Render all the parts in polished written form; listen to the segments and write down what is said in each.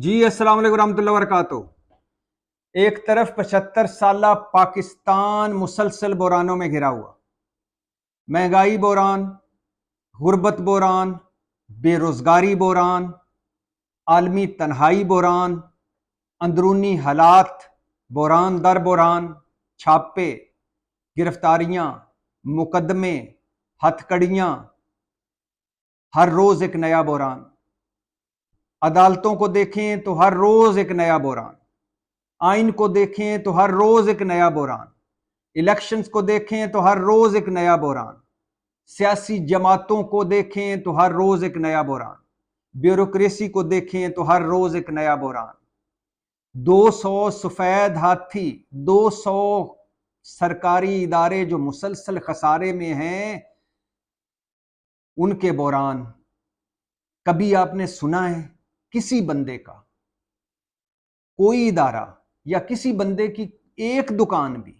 جی السلام علیکم ورحمۃ اللہ وبرکاتہ۔ ایک طرف 75 سالہ پاکستان مسلسل بحرانوں میں گھرا ہوا، مہنگائی بحران، غربت بحران، بے روزگاری بحران، عالمی تنہائی بحران، اندرونی حالات بحران در بحران، چھاپے، گرفتاریاں، مقدمے، ہتھ کڑیاں، ہر روز ایک نیا بحران۔ عدالتوں کو دیکھیں تو ہر روز ایک نیا بحران، آئین کو دیکھیں تو ہر روز ایک نیا بحران، الیکشنز کو دیکھیں تو ہر روز ایک نیا بحران، سیاسی جماعتوں کو دیکھیں تو ہر روز ایک نیا بحران، بیوروکریسی کو دیکھیں تو ہر روز ایک نیا بحران۔ 200 سفید ہاتھی، 200 سرکاری ادارے جو مسلسل خسارے میں ہیں، ان کے بحران۔ کبھی آپ نے سنا ہے کسی بندے کا، کوئی ادارہ یا کسی بندے کی ایک دکان بھی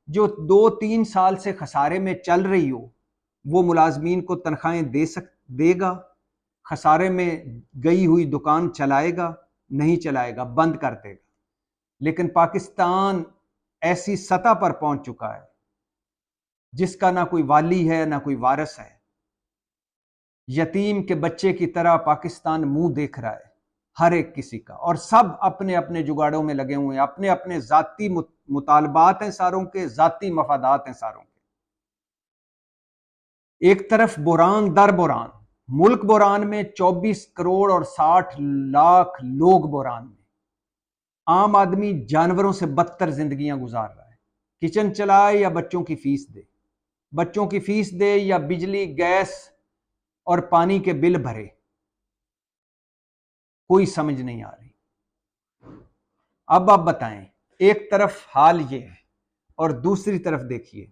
جو 2-3 سال سے خسارے میں چل رہی ہو، وہ ملازمین کو تنخواہیں دے گا؟ خسارے میں گئی ہوئی دکان چلائے گا؟ نہیں چلائے گا، بند کر دے گا۔ لیکن پاکستان ایسی سطح پر پہنچ چکا ہے جس کا نہ کوئی والی ہے نہ کوئی وارث ہے۔ یتیم کے بچے کی طرح پاکستان منہ دیکھ رہا ہے ہر ایک کسی کا، اور سب اپنے اپنے جگاڑوں میں لگے ہوئے ہیں، اپنے اپنے ذاتی مطالبات ہیں ساروں کے، ذاتی مفادات ہیں ساروں کے۔ ایک طرف بحران در بحران، ملک بحران میں، 24 کروڑ اور 60 لاکھ لوگ بحران میں، عام آدمی جانوروں سے بدتر زندگیاں گزار رہا ہے۔ کچن چلائے یا بچوں کی فیس دے، بچوں کی فیس دے یا بجلی، گیس اور پانی کے بل بھرے، کوئی سمجھ نہیں آ رہی۔ اب آپ بتائیں، ایک طرف حال یہ ہے اور دوسری طرف دیکھیے،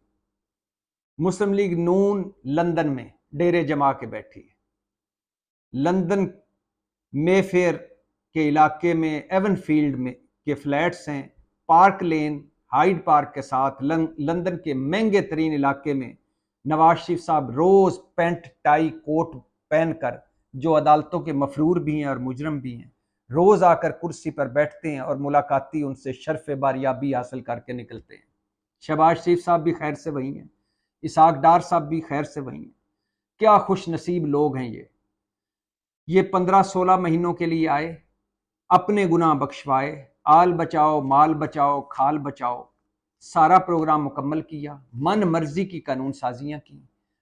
مسلم لیگ نون لندن میں ڈیرے جما کے بیٹھی ہے۔ لندن مے فیئر کے علاقے میں ایون فیلڈ میں کے فلیٹس ہیں، پارک لین، ہائیڈ پارک کے ساتھ لندن کے مہنگے ترین علاقے میں نواز شریف صاحب روز پینٹ ٹائی کوٹ پہن کر، جو عدالتوں کے مفرور بھی ہیں اور مجرم بھی ہیں، روز آ کر کرسی پر بیٹھتے ہیں اور ملاقاتی ان سے شرف باریابی حاصل کر کے نکلتے ہیں۔ شہباز شریف صاحب بھی خیر سے وہی ہیں، اسحاق ڈار صاحب بھی خیر سے وہی ہیں۔ کیا خوش نصیب لوگ ہیں یہ 15-16 مہینوں کے لیے آئے، اپنے گناہ بخشوائے، آل بچاؤ، مال بچاؤ، کھال بچاؤ، سارا پروگرام مکمل کیا، من مرضی کی قانون سازیاں کی،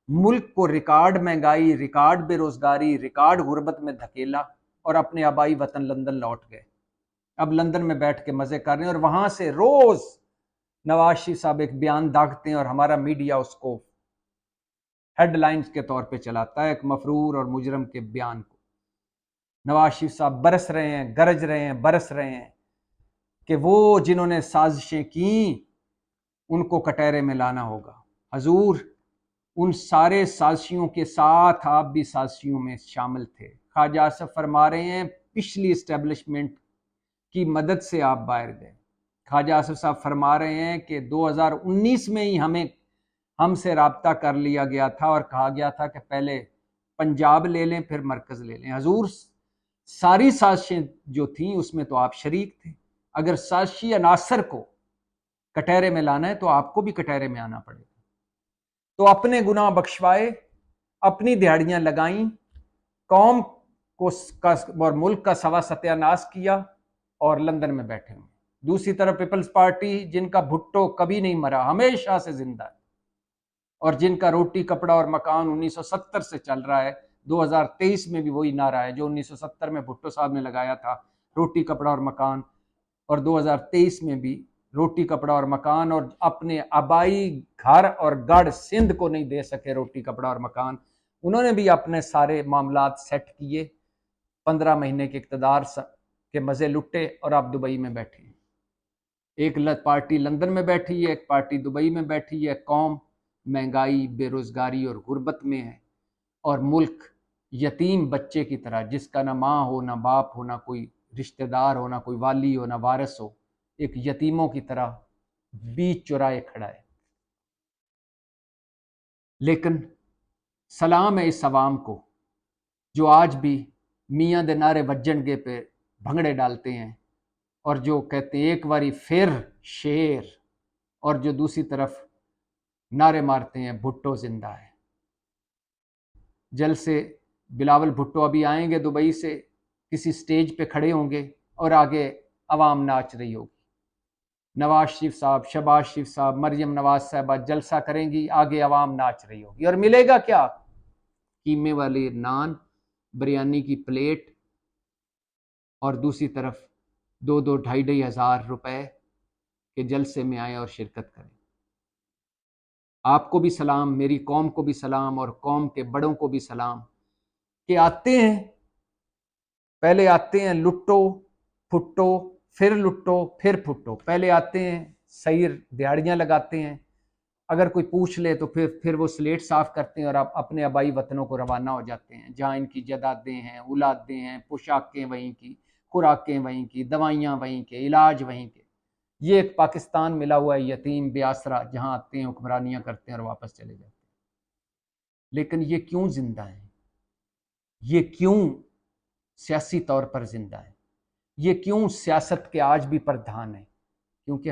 ملک کو ریکارڈ مہنگائی، ریکارڈ بے روزگاری، ریکارڈ غربت میں دھکیلا، اور اپنے آبائی وطن لندن لوٹ گئے۔ اب لندن میں بیٹھ کے مزے کر رہے ہیں، اور وہاں سے روز نواز شریف صاحب ایک بیان داغتے ہیں اور ہمارا میڈیا اس کو ہیڈ لائنز کے طور پہ چلاتا ہے، ایک مفرور اور مجرم کے بیان کو۔ نواز شریف صاحب برس رہے ہیں، گرج رہے ہیں، برس رہے ہیں کہ وہ جنہوں نے سازشیں کیں ان کو کٹہرے میں لانا ہوگا۔ حضور، ان سارے سازشیوں کے ساتھ آپ بھی سازشیوں میں شامل تھے۔ خواجہ آصف فرما رہے ہیں پچھلی اسٹیبلشمنٹ کی مدد سے آپ باہر گئے۔ خواجہ آصف صاحب فرما رہے ہیں کہ 2019 میں ہی ہم سے رابطہ کر لیا گیا تھا اور کہا گیا تھا کہ پہلے پنجاب لے لیں پھر مرکز لے لیں۔ حضور، ساری سازشیں جو تھیں اس میں تو آپ شریک تھے۔ اگر سازشی عناصر کو کٹہرے میں لانا ہے تو آپ کو بھی کٹہرے میں آنا پڑے گا۔ تو اپنے گناہ بخشوائے، اپنی دہاڑیاں لگائیں، قوم کو اور ملک کا سوا ستیہ ناش کیا، اور لندن میں بیٹھے ہوئے۔ دوسری طرف پیپلز پارٹی، جن کا بھٹو کبھی نہیں مرا، ہمیشہ سے زندہ ہے، اور جن کا روٹی کپڑا اور مکان 1970 سے چل رہا ہے، 2023 میں بھی وہی نعرہ ہے جو 1970 میں بھٹو صاحب نے لگایا تھا، روٹی کپڑا اور مکان، اور 2023 میں بھی روٹی کپڑا اور مکان، اور اپنے آبائی گھر اور گڑھ سندھ کو نہیں دے سکے روٹی کپڑا اور مکان۔ انہوں نے بھی اپنے سارے معاملات سیٹ کیے، 15 مہینے کے اقتدار کے مزے لٹے، اور آپ دبئی میں بیٹھے ہیں۔ ایک پارٹی لندن میں بیٹھی ہے، ایک پارٹی دبئی میں بیٹھی ہے۔ قوم مہنگائی، بے روزگاری اور غربت میں ہے، اور ملک یتیم بچے کی طرح، جس کا نہ ماں ہو، نہ باپ ہو، نہ کوئی رشتہ دار ہو، نہ کوئی والی ہو، نہ وارث ہو، ایک یتیموں کی طرح بیچ چرائے کھڑا ہے۔ لیکن سلام ہے اس عوام کو جو آج بھی میاں دے نعرے وجن گے پہ بھنگڑے ڈالتے ہیں اور جو کہتے ہیں ایک باری پھر شیر، اور جو دوسری طرف نعرے مارتے ہیں بھٹو زندہ ہے۔ جلسے بلاول بھٹو ابھی آئیں گے دبئی سے، کسی سٹیج پہ کھڑے ہوں گے اور آگے عوام ناچ رہی ہوگی۔ نواز شریف صاحب، شہباز شریف صاحب، مریم نواز صاحبہ جلسہ کریں گی، آگے عوام ناچ رہی ہوگی، اور ملے گا کیا؟ قیمے والے نان، بریانی کی پلیٹ، اور دوسری طرف 2,000-2,500 ہزار روپے کے جلسے میں آئیں اور شرکت کریں۔ آپ کو بھی سلام، میری قوم کو بھی سلام، اور قوم کے بڑوں کو بھی سلام کہ آتے ہیں، پہلے آتے ہیں لٹو پھٹو، پھر لٹو پھر پھٹو، پہلے آتے ہیں سیر دیہڑیاں لگاتے ہیں، اگر کوئی پوچھ لے تو پھر وہ سلیٹ صاف کرتے ہیں اور آپ اپنے آبائی وطنوں کو روانہ ہو جاتے ہیں، جہاں ان کی جدادیں ہیں، اولادیں ہیں، پوشاکیں وہیں کی، خوراکیں وہیں کی، دوائیاں وہیں کے، علاج وہیں کے۔ یہ ایک پاکستان ملا ہوا ہے یتیم بے آسرا، جہاں آتے ہیں حکمرانیاں کرتے ہیں اور واپس چلے جاتے ہیں۔ لیکن یہ کیوں زندہ ہیں؟ یہ کیوں سیاسی طور پر زندہ ہیں؟ یہ کیوں سیاست کے آج بھی پردھان ہیں؟ کیونکہ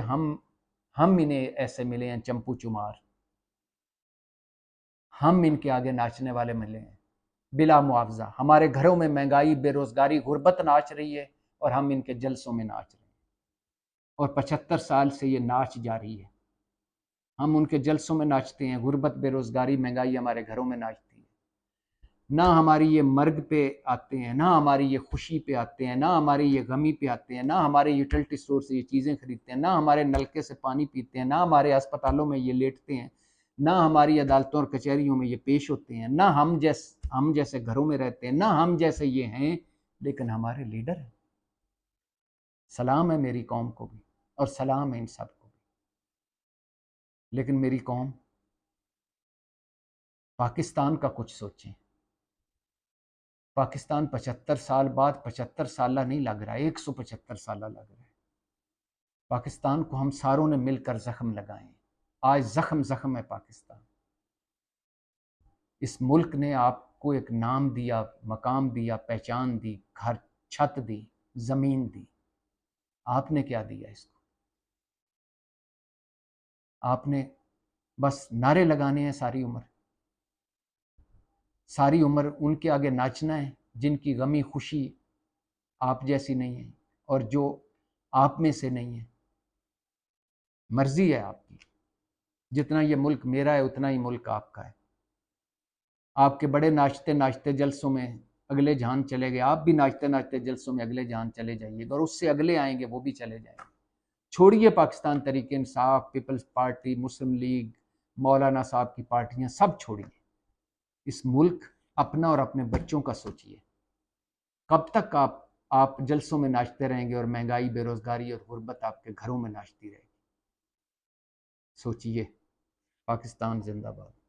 ہم انہیں ایسے ملے ہیں چمپو چمار، ہم ان کے آگے ناچنے والے ملے ہیں بلا معاوضہ۔ ہمارے گھروں میں مہنگائی، بے روزگاری، غربت ناچ رہی ہے اور ہم ان کے جلسوں میں ناچ رہے ہیں، اور 75 سال سے یہ ناچ جاری ہے۔ ہم ان کے جلسوں میں ناچتے ہیں، غربت، بے روزگاری، مہنگائی ہمارے گھروں میں ناچتی ہے۔ نہ ہماری یہ مرگ پہ آتے ہیں، نہ ہماری یہ خوشی پہ آتے ہیں، نہ ہماری یہ غمی پہ آتے ہیں، نہ ہمارے یوٹیلٹی اسٹور سے یہ چیزیں خریدتے ہیں، نہ ہمارے نلکے سے پانی پیتے ہیں، نہ ہمارے اسپتالوں میں یہ لیٹتے ہیں، نہ ہماری عدالتوں اور کچہریوں میں یہ پیش ہوتے ہیں، نہ ہم جیسے گھروں میں رہتے ہیں، نہ ہم جیسے یہ ہیں، لیکن ہمارے لیڈر ہیں۔ سلام ہے میری قوم کو بھی، اور سلام ہے ان سب کو بھی۔ لیکن میری قوم، پاکستان کا کچھ سوچیں۔ پاکستان 75 سال بعد 75 سالہ نہیں لگ رہا ہے، 175 سالہ لگ رہا ہے۔ پاکستان کو ہم ساروں نے مل کر زخم لگائے، آج زخم زخم ہے پاکستان۔ اس ملک نے آپ کو ایک نام دیا، مقام دیا، پہچان دی، گھر، چھت دی، زمین دی۔ آپ نے کیا دیا اس کو؟ آپ نے بس نعرے لگانے ہیں ساری عمر، ساری عمر ان کے آگے ناچنا ہے جن کی غمی خوشی آپ جیسی نہیں ہے اور جو آپ میں سے نہیں ہے۔ مرضی ہے آپ کی، جتنا یہ ملک میرا ہے اتنا ہی ملک آپ کا ہے۔ آپ کے بڑے ناچتے ناچتے جلسوں میں اگلے جہان چلے گئے، آپ بھی ناچتے ناچتے جلسوں میں اگلے جہان چلے جائیے گا، اور اس سے اگلے آئیں گے وہ بھی چلے جائیں گے۔ چھوڑیے پاکستان تحریک انصاف، پیپلز پارٹی، مسلم لیگ، مولانا صاحب کی پارٹیاں، سب چھوڑیے۔ اس ملک، اپنا اور اپنے بچوں کا سوچیے۔ کب تک آپ جلسوں میں ناچتے رہیں گے اور مہنگائی، بے روزگاری اور غربت آپ کے گھروں میں ناچتی رہے گی؟ سوچیے۔ پاکستان زندہ باد۔